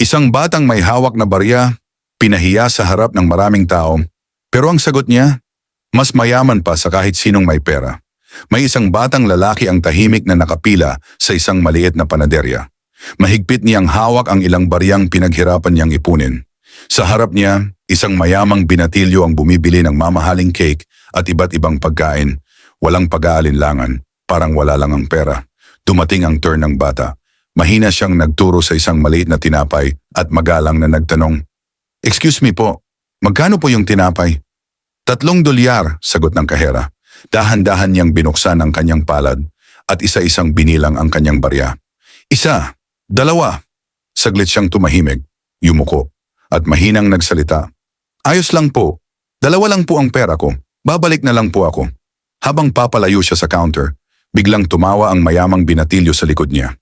Isang batang may hawak na barya, pinahiya sa harap ng maraming tao. Pero ang sagot niya, mas mayaman pa sa kahit sinong may pera. May isang batang lalaki ang tahimik na nakapila sa isang maliit na panaderya. Mahigpit niyang hawak ang ilang baryang pinaghirapan niyang ipunin. Sa harap niya, isang mayamang binatilyo ang bumibili ng mamahaling cake at iba't ibang pagkain. Walang pag-aalinlangan, parang wala lang ang pera. Dumating ang turn ng bata. Mahina siyang nagturo sa isang maliit na tinapay at magalang na nagtanong, "Excuse me po, magkano po yung tinapay?" "$3, sagot ng kahera. Dahan-dahan niyang binuksan ang kanyang palad at isa-isang binilang ang kanyang barya. "1, 2. Saglit siyang tumahimik, yumuko, at mahinang nagsalita. "Ayos lang po. 2 lang po ang pera ko. Babalik na lang po ako." Habang papalayo siya sa counter, biglang tumawa ang mayamang binatilyo sa likod niya.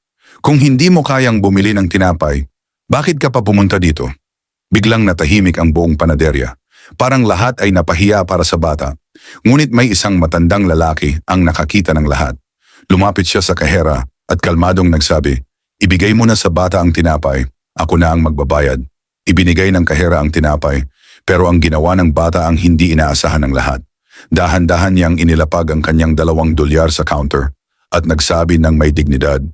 "Kung hindi mo kayang bumili ng tinapay, bakit ka pa pumunta dito?" Biglang natahimik ang buong panaderya. Parang lahat ay napahiya para sa bata. Ngunit may isang matandang lalaki ang nakakita ng lahat. Lumapit siya sa kahera at kalmadong nagsabi, "Ibigay mo na sa bata ang tinapay, ako na ang magbabayad." Ibinigay ng kahera ang tinapay, pero ang ginawa ng bata ang hindi inaasahan ng lahat. Dahan-dahan niyang inilapag ang kanyang $2 sa counter at nagsabi ng may dignidad,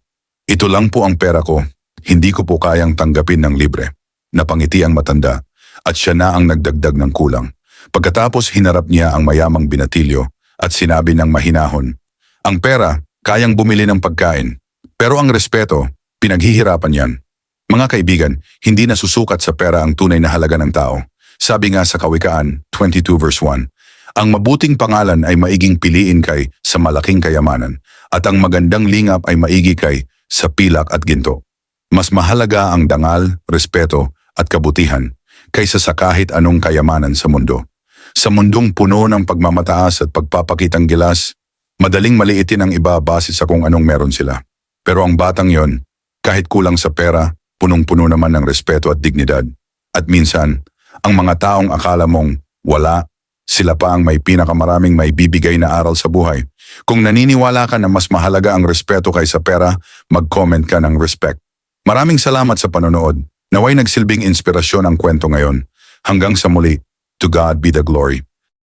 "Ito lang po ang pera ko, hindi ko po kayang tanggapin ng libre." Napangiti ang matanda at siya na ang nagdagdag ng kulang. Pagkatapos hinarap niya ang mayamang binatilyo at sinabi ng mahinahon, "Ang pera, kayang bumili ng pagkain. Pero ang respeto, pinaghihirapan yan." Mga kaibigan, hindi nasusukat sa pera ang tunay na halaga ng tao. Sabi nga sa Kawikaan 22 verse 1, "Ang mabuting pangalan ay maiging piliin kay sa malaking kayamanan, at ang magandang lingap ay maigi kay sa pilak at ginto." Mas mahalaga ang dangal, respeto at kabutihan kaysa sa kahit anong kayamanan sa mundo. Sa mundong puno ng pagmamataas at pagpapakitang gilas, madaling maliitin ang iba base sa kung anong meron sila. Pero ang batang yon, kahit kulang sa pera, punong-puno naman ng respeto at dignidad. At minsan, ang mga taong akala mong wala, sila pa ang may pinakamaraming may bibigay na aral sa buhay. Kung naniniwala ka na mas mahalaga ang respeto kaysa pera, mag-comment ka ng respect. Maraming salamat sa panonood. Naway nagsilbing inspirasyon ang kwento ngayon. Hanggang sa muli, to God be the glory.